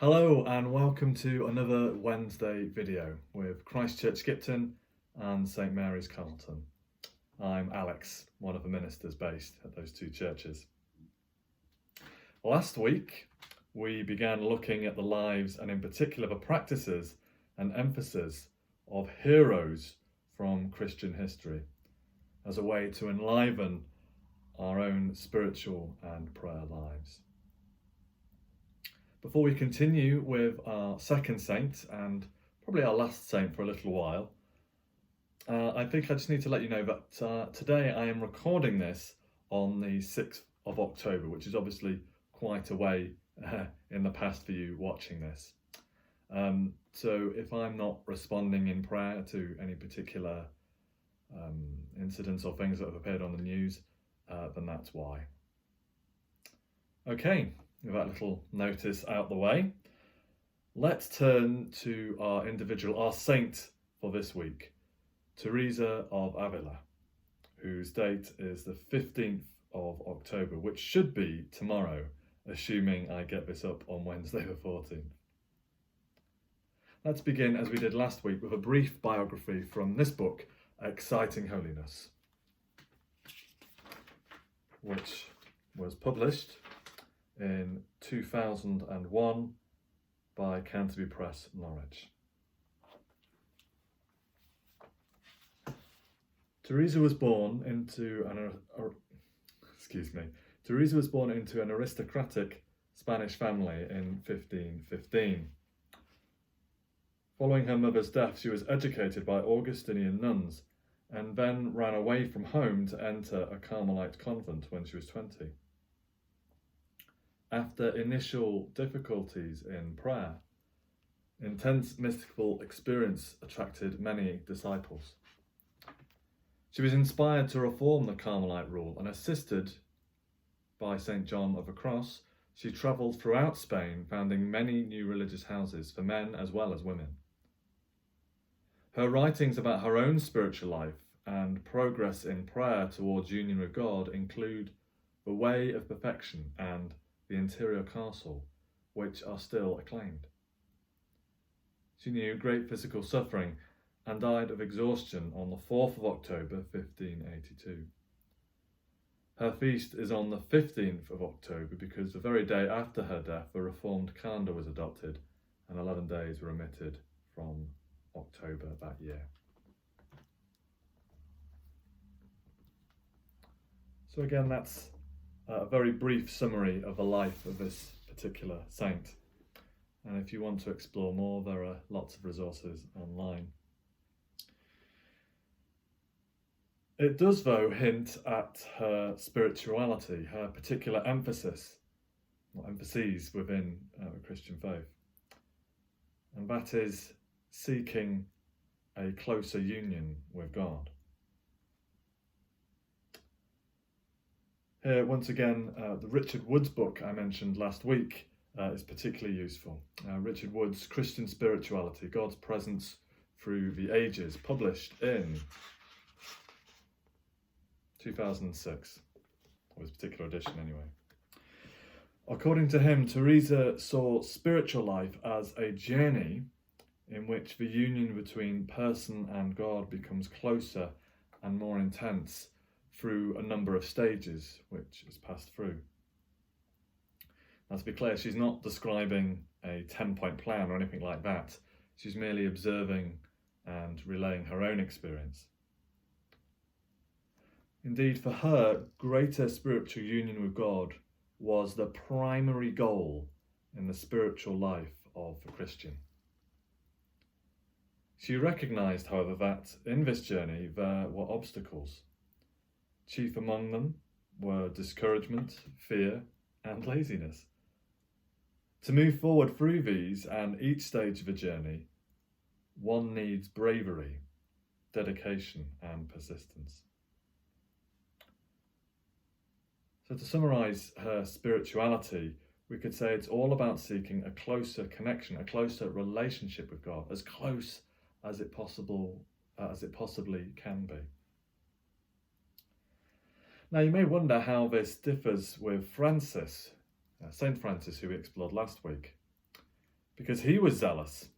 Hello and welcome to another Wednesday video with Christchurch Skipton and St Mary's Carlton. I'm Alex, one of the ministers based at those two churches. Last week we began looking at the lives and in particular the practices and emphasis of heroes from Christian history as a way to enliven our own spiritual and prayer lives. Before we continue with our second saint and probably our last saint for a little while, I think I just need to let you know that today I am recording this on the 6th of October, which is obviously quite a way in the past for you watching this. So if I'm not responding in prayer to any particular incidents or things that have appeared on the news, then that's why. Okay. With that little notice out the way, let's turn to our saint for this week, Teresa of Avila, whose date is the 15th of October, which should be tomorrow, assuming I get this up on Wednesday the 14th. Let's begin, as we did last week, with a brief biography from this book, Exciting Holiness, which was published in 2001 by Canterbury Press, Norwich. Teresa was born into an aristocratic Spanish family in 1515. Following her mother's death, she was educated by Augustinian nuns and then ran away from home to enter a Carmelite convent when she was 20. After initial difficulties in prayer, intense mystical experience attracted many disciples. She was inspired to reform the Carmelite rule and, assisted by St. John of the Cross, she travelled throughout Spain, founding many new religious houses for men as well as women. Her writings about her own spiritual life and progress in prayer towards union with God include The Way of Perfection and The Interior Castle, which are still acclaimed. She knew great physical suffering and died of exhaustion on the 4th of October 1582. Her feast is on the 15th of October because the very day after her death the reformed calendar was adopted and 11 days were omitted from October that year. So again, that's a very brief summary of the life of this particular saint. And if you want to explore more, there are lots of resources online. It does, though, hint at her spirituality, her particular emphases within the Christian faith. And that is seeking a closer union with God. Here, once again, the Richard Woods book I mentioned last week is particularly useful. Richard Woods' Christian Spirituality, God's Presence Through the Ages, published in 2006, or his particular edition anyway. According to him, Teresa saw spiritual life as a journey in which the union between person and God becomes closer and more intense through a number of stages which is passed through. Now, to be clear, she's not describing a 10-point plan or anything like that. She's merely observing and relaying her own experience. Indeed, for her, greater spiritual union with God was the primary goal in the spiritual life of the Christian. She recognised, however, that in this journey there were obstacles. Chief among them were discouragement, fear, and laziness. To move forward through these and each stage of a journey, one needs bravery, dedication, and persistence. So to summarise her spirituality, we could say it's all about seeking a closer connection, a closer relationship with God, as close as it possibly can be. Now, you may wonder how this differs with Francis, St. Francis, who we explored last week. because he was zealous.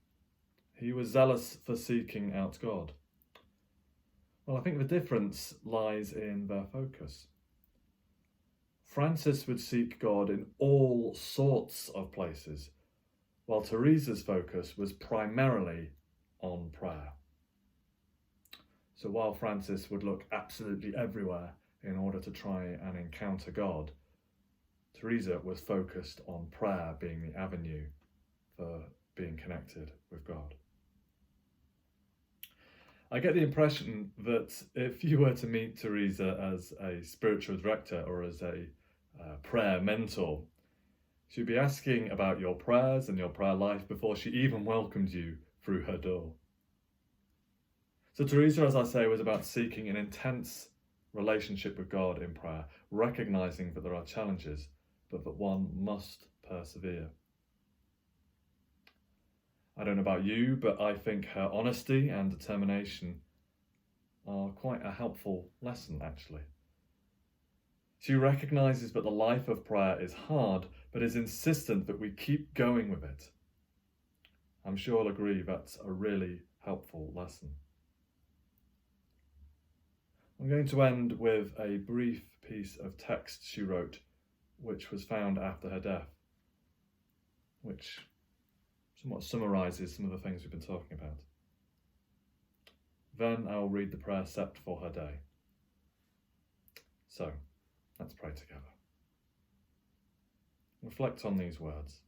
He was zealous for seeking out God. Well, I think the difference lies in their focus. Francis would seek God in all sorts of places, while Teresa's focus was primarily on prayer. So while Francis would look absolutely everywhere in order to try and encounter God, Teresa was focused on prayer being the avenue for being connected with God. I get the impression that if you were to meet Teresa as a spiritual director or as a prayer mentor, she'd be asking about your prayers and your prayer life before she even welcomed you through her door. So Teresa, as I say, was about seeking an intense relationship with God in prayer, recognizing that there are challenges, but that one must persevere. I don't know about you, but I think her honesty and determination are quite a helpful lesson, actually. She recognizes that the life of prayer is hard, but is insistent that we keep going with it. I'm sure you'll agree that's a really helpful lesson. I'm going to end with a brief piece of text she wrote, which was found after her death, which somewhat summarises some of the things we've been talking about. Then I'll read the prayer sept for her day. So, let's pray together. Reflect on these words.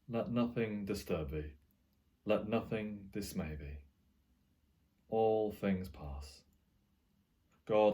Let nothing disturb thee, let nothing dismay thee. All things pass. God